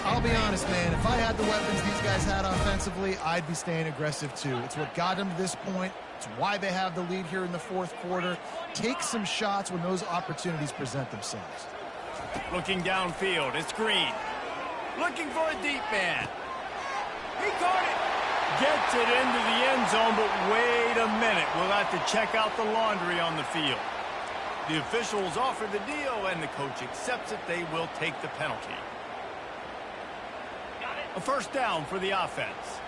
I'll be honest, man. If I had the weapons these guys had offensively, I'd be staying aggressive too. It's what got them to this point. It's why they have the lead here in the fourth quarter. Take some shots when those opportunities present themselves. Looking downfield, it's Green. Looking for a deep man. He caught it. Gets it into the end zone, but wait a minute. We'll have to check out the laundry on the field. The officials offer the deal, and the coach accepts it. They will take the penalty. A first down for the offense.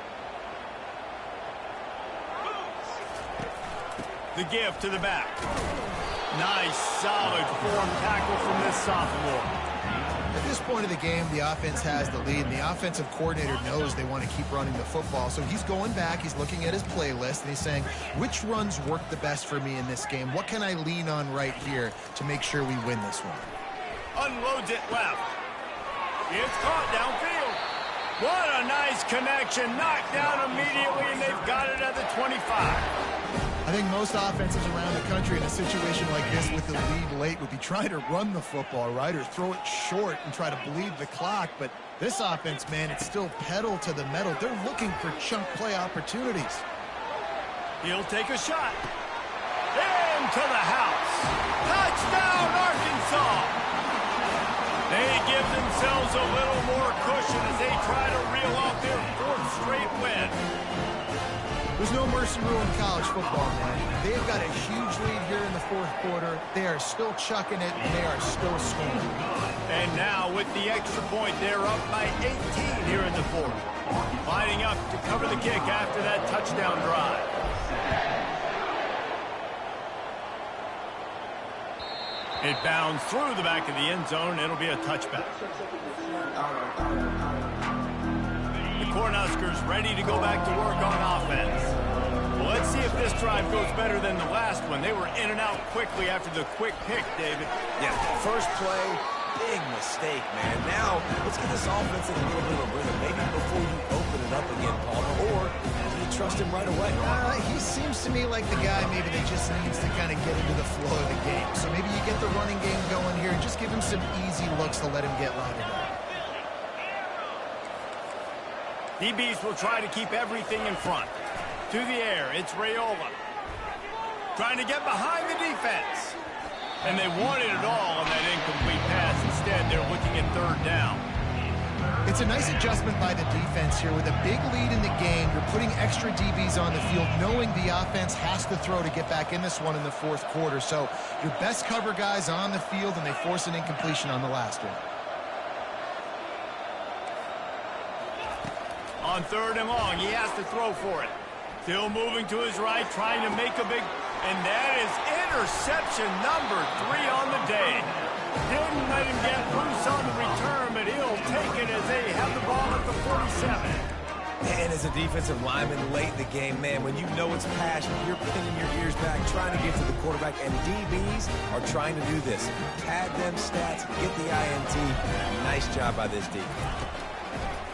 The give to the back. Nice, solid form tackle from this sophomore. At this point of the game, the offense has the lead, and the offensive coordinator knows they want to keep running the football. So he's going back, he's looking at his playlist, and he's saying, which runs work the best for me in this game? What can I lean on right here to make sure we win this one? Unloads it left. It's caught downfield. What a nice connection. Knocked down immediately, and they've got it at the 25. I think most offenses around the country in a situation like this with the lead late would be trying to run the football, right, or throw it short and try to bleed the clock. But this offense, man, it's still pedal to the metal. They're looking for chunk play opportunities. He'll take a shot. Into the house. Touchdown, Arkansas. They give themselves a little more cushion as they try to reel off their fourth straight win. There's no mercy rule in college football, man. They've got a huge lead here in the fourth quarter. They are still chucking it, and they are still scoring. And now, with the extra point, they're up by 18 here in the fourth. Lining up to cover the kick after that touchdown drive. It bounds through the back of the end zone. It'll be a touchback. Cornhuskers ready to go back to work on offense. Well, let's see if this drive goes better than the last one. They were in and out quickly after the quick pick, David. Yeah, first play, big mistake, man. Now, let's get this offense in a little bit of rhythm. Maybe before you open it up again, Palmer, or do you trust him right away? He seems to me like the guy maybe that just needs to kind of get into the flow of the game. So maybe you get the running game going here and just give him some easy looks to let him get loaded up. DBs will try to keep everything in front. To the air, it's Raiola. Trying to get behind the defense. And they wanted it all on that incomplete pass. Instead, they're looking at third down. It's a nice adjustment by the defense here. With a big lead in the game, you're putting extra DBs on the field, knowing the offense has to throw to get back in this one in the fourth quarter. So your best cover guys on the field, and they force an incompletion on the last one. On third and long, he has to throw for it. Still moving to his right, trying to make a big... And that is interception number 3 on the day. Didn't let him get loose on the return, but he'll take it as they have the ball at the 47. And as a defensive lineman late in the game, man, when you know it's passion, you're pinning your ears back, trying to get to the quarterback, and DBs are trying to do this. Pad them stats, get the INT. Nice job by this defense.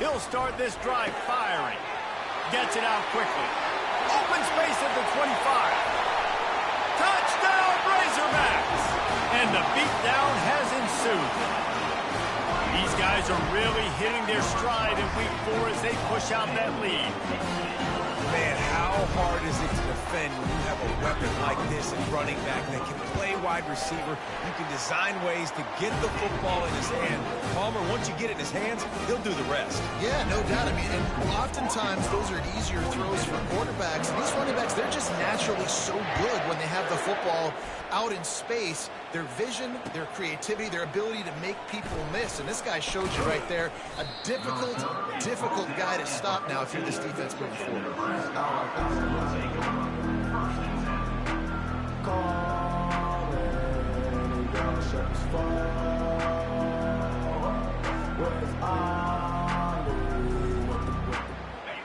He'll start this drive firing. Gets it out quickly. Open space at the 25. Touchdown, Razorbacks! And the beatdown has ensued. These guys are really hitting their stride in week 4 as they push out that lead. Man, how hard is it to defend when you have a weapon like this in running back that can play wide receiver? You can design ways to get the football in his hand. Palmer, once you get it in his hands, he'll do the rest. Yeah, no doubt. I mean, and oftentimes those are easier throws for quarterbacks. And these running backs, they're just naturally so good when they have the football out in space. Their vision, their creativity, their ability to make people miss. And this guy showed you right there, a difficult guy to stop now if you're this defense moving forward.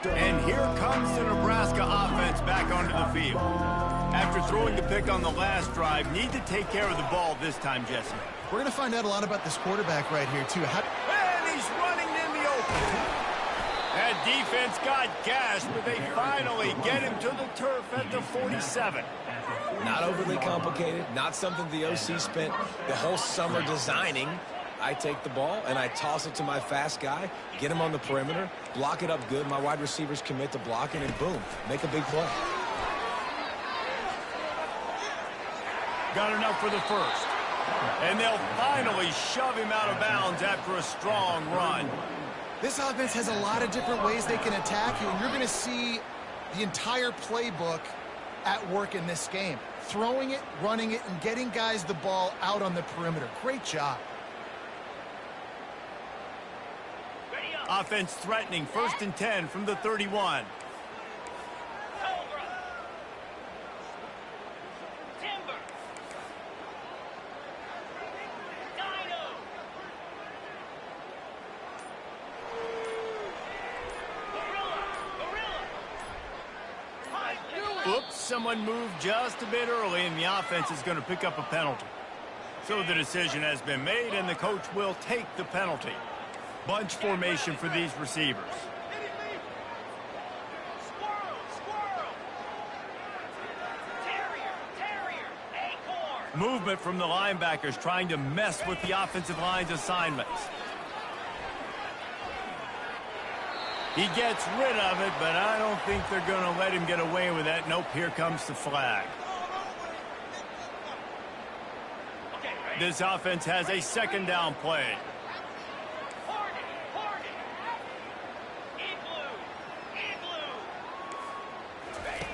And here comes the Nebraska offense back onto the field. After throwing the pick on the last drive, need to take care of the ball this time, Jesse. We're going to find out a lot about this quarterback right here, too. And he's running in the open. That defense got gashed, but they finally get him to the turf at the 47. Not overly complicated, not something the OC spent the whole summer designing. I take the ball and I toss it to my fast guy, get him on the perimeter, block it up good. My wide receivers commit to blocking, and boom, make a big play. Got enough for the first. And they'll finally shove him out of bounds after a strong run. This offense has a lot of different ways they can attack you, and you're going to see the entire playbook at work in this game. Throwing it, running it, and getting guys the ball out on the perimeter. Great job. Offense threatening, 1st and 10 from the 31. Oops, someone moved just a bit early, and the offense is going to pick up a penalty. So the decision has been made, and the coach will take the penalty. Bunch formation for these receivers. Movement from the linebackers trying to mess with the offensive line's assignments. He gets rid of it, but I don't think they're going to let him get away with that. Nope, here comes the flag. This offense has a 2nd down play.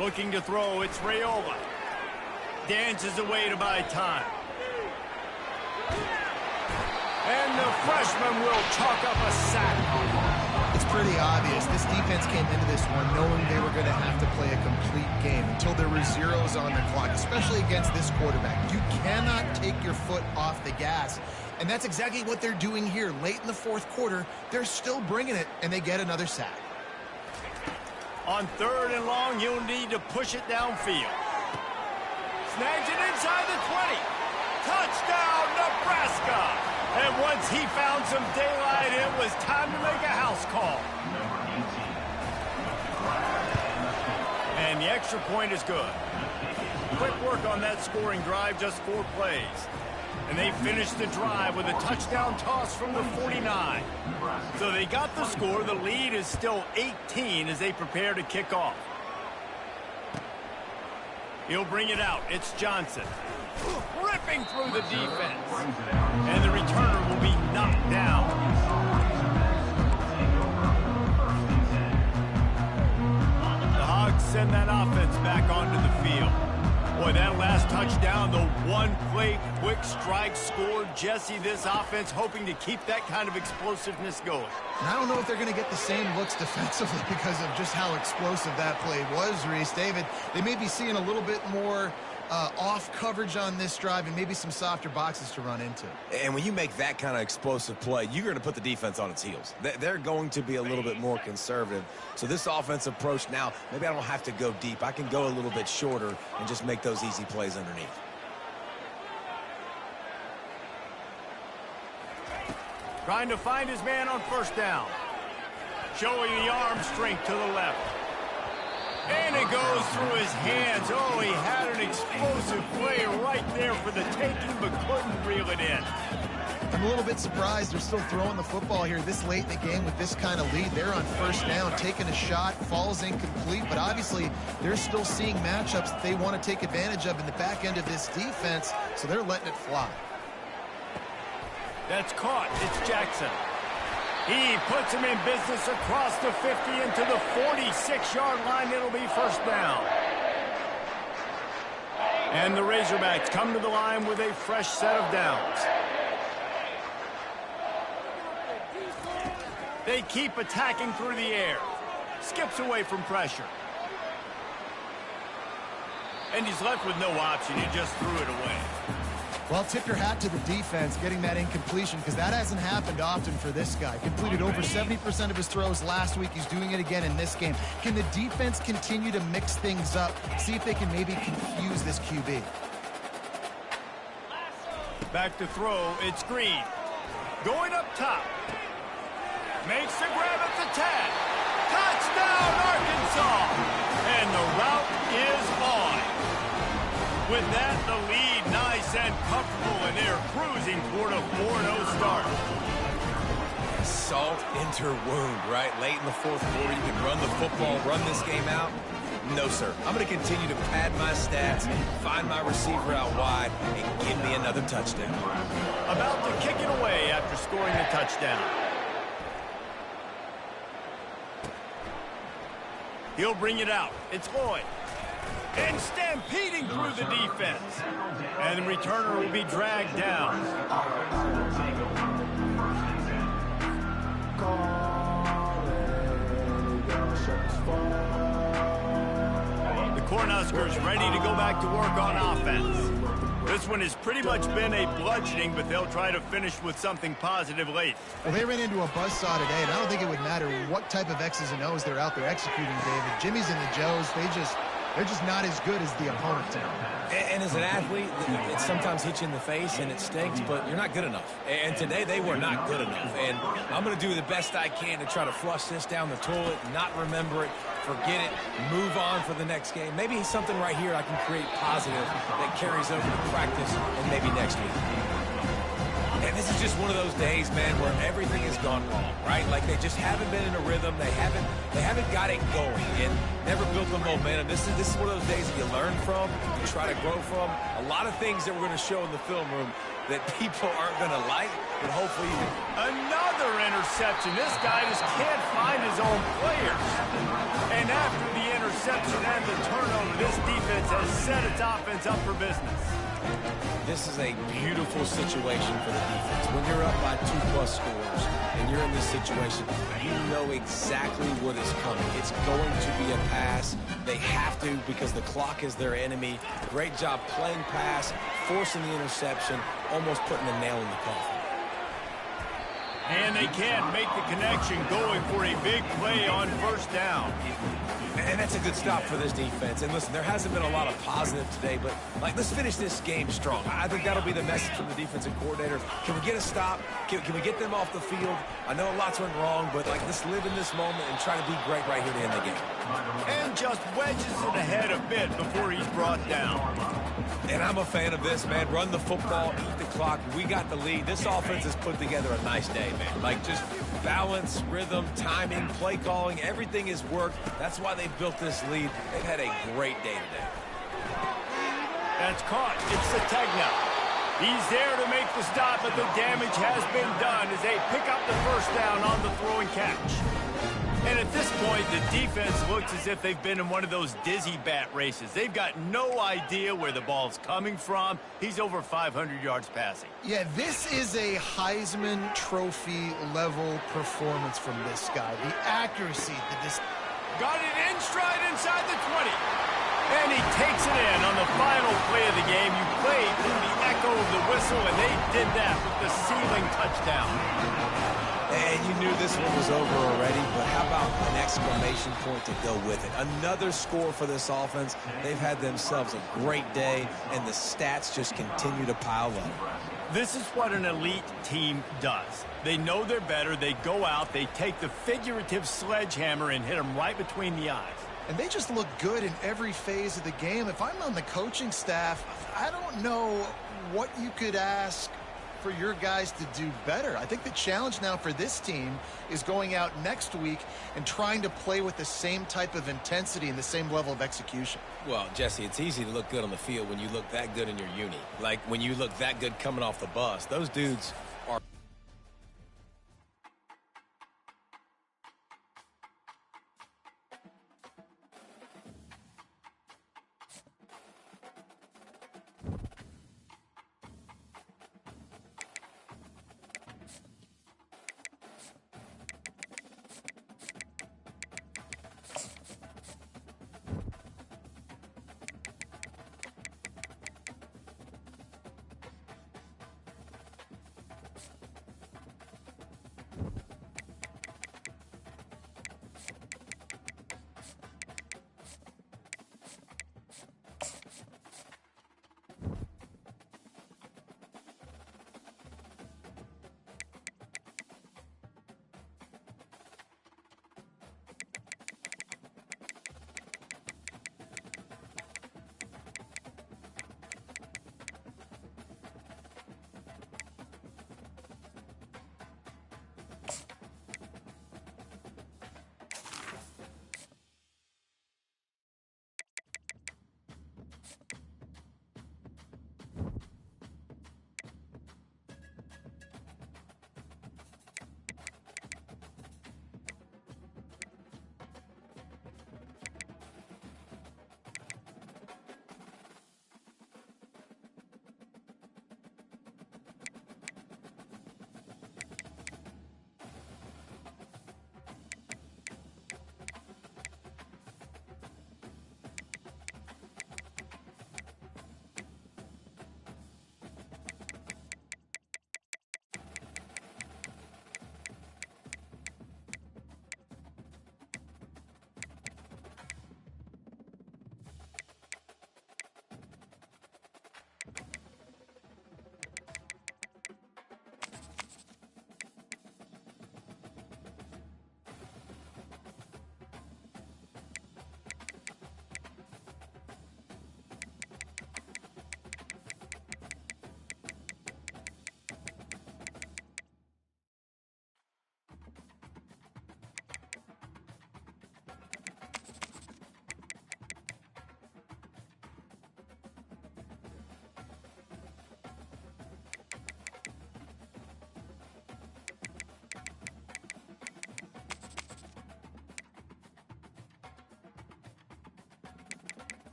Looking to throw, it's Raiola. Dances away to buy time. And the freshman will chalk up a sack. It's pretty obvious. This defense came into this one knowing they were going to have to play a complete game until there were zeros on the clock, especially against this quarterback. You cannot take your foot off the gas, and that's exactly what they're doing here. Late in the 4th quarter, they're still bringing it, and they get another sack. On 3rd and long, you'll need to push it downfield. Snags it inside the 20. Touchdown, Nebraska! And once he found some daylight, it was time to make a house call. And the extra point is good. Quick work on that scoring drive, just 4 plays. And they finished the drive with a touchdown toss from the 49. So they got the score. The lead is still 18 as they prepare to kick off. He'll bring it out. It's Johnson. Ripping through the defense. And the returner will be knocked down. The Hogs send that offense back onto the field. Boy, that last touchdown, the one-play quick strike scored. Jesse, this offense hoping to keep that kind of explosiveness going. And I don't know if they're going to get the same looks defensively because of just how explosive that play was, Reese. David, they may be seeing a little bit more off coverage on this drive and maybe some softer boxes to run into. And when you make that kind of explosive play, you're going to put the defense on its heels. They're going to be a little bit more conservative. So this offensive approach now, maybe I don't have to go deep. I can go a little bit shorter and just make those easy plays underneath. Trying to find his man on 1st down. Showing the arm strength to the left. And it goes through his hands. Oh, he had an explosive play right there for the taking, but couldn't reel it in. I'm a little bit surprised they're still throwing the football here this late in the game with this kind of lead. They're on 1st down, taking a shot, falls incomplete, but obviously they're still seeing matchups that they want to take advantage of in the back end of this defense, so they're letting it fly. That's caught. It's Jackson. He puts him in business across the 50 into the 46-yard line. It'll be 1st down. And the Razorbacks come to the line with a fresh set of downs. They keep attacking through the air. Skips away from pressure. And he's left with no option. He just threw it away. Well, tip your hat to the defense getting that incompletion because that hasn't happened often for this guy. Completed over 70% of his throws last week. He's doing it again in this game. Can the defense continue to mix things up? See if they can maybe confuse this QB. Back to throw. It's Green. Going up top. Makes the grab at the 10. Touchdown, Arkansas! And the route is on. With that, the lead nice and comfortable, and they're cruising toward a 4-0 start. Salt into wound, right? Late in the 4th quarter, you can run the football, run this game out. No, sir. I'm going to continue to pad my stats, find my receiver out wide, and give me another touchdown. About to kick it away after scoring the touchdown. He'll bring it out. It's Lloyd. And stampeding through the defense. And the returner will be dragged down. The Cornhuskers ready to go back to work on offense. This one has pretty much been a bludgeoning, but they'll try to finish with something positive late. Well, they ran into a buzzsaw today, and I don't think it would matter what type of X's and O's they're out there executing, David. Jimmy's and the Joes, they're just not as good as the opponent team. And as an athlete, it sometimes hits you in the face and it stinks, but you're not good enough. And today they were not good enough. And I'm going to do the best I can to try to flush this down the toilet, not remember it, forget it, move on for the next game. Maybe something right here I can create positive that carries over to practice and maybe next week. And this is just one of those days, man, where everything has gone wrong, right? Like they just haven't been in a rhythm. They haven't got it going and never built the momentum. This is one of those days that you learn from, you try to grow from. A lot of things that we're going to show in the film room that people aren't going to like, but hopefully you can. Another interception. This guy just can't find his own players. And after the interception and the turnover, this defense has set its offense up for business. This is a beautiful situation for the defense. When you're up by 2+ scores and you're in this situation, you know exactly what is coming. It's going to be a pass. They have to because the clock is their enemy. Great job playing pass, forcing the interception, almost putting the nail in the coffin. And they can't make the connection, going for a big play on first down. And that's a good stop for this defense. And listen, there hasn't been a lot of positive today, but let's finish this game strong. I think that'll be the message from the defensive coordinator. Can we get a stop? Can we get them off the field? I know lots went wrong, but let's live in this moment and try to be great right here to end the game. And just wedges it ahead a bit before he's brought down. And I'm a fan of this, man. Run the football, eat the clock. We got the lead. This offense has put together a nice day, man. Just balance, rhythm, timing, play calling, everything has worked. That's why they built this lead. They've had a great day today. That's caught. It's Sategna. He's there to make the stop, but the damage has been done as they pick up the first down on the throwing catch. And at this point, the defense looks as if they've been in one of those dizzy bat races. They've got no idea where the ball's coming from. He's over 500 yards passing. Yeah, this is a Heisman Trophy level performance from this guy. The accuracy, got it in stride inside the 20. And he takes it in on the final play of the game. You played through the echo of the whistle, and they did that with the ceiling touchdown. And you knew this one was over already, but how about an exclamation point to go with it? Another score for this offense. They've had themselves a great day, and the stats just continue to pile up. This is what an elite team does. They know they're better. They go out. They take the figurative sledgehammer and hit them right between the eyes. And they just look good in every phase of the game. If I'm on the coaching staff, I don't know what you could ask for your guys to do better. I think the challenge now for this team is going out next week and trying to play with the same type of intensity and the same level of execution. Well, Jesse, it's easy to look good on the field when you look that good in your uni. Like when you look that good coming off the bus. Those dudes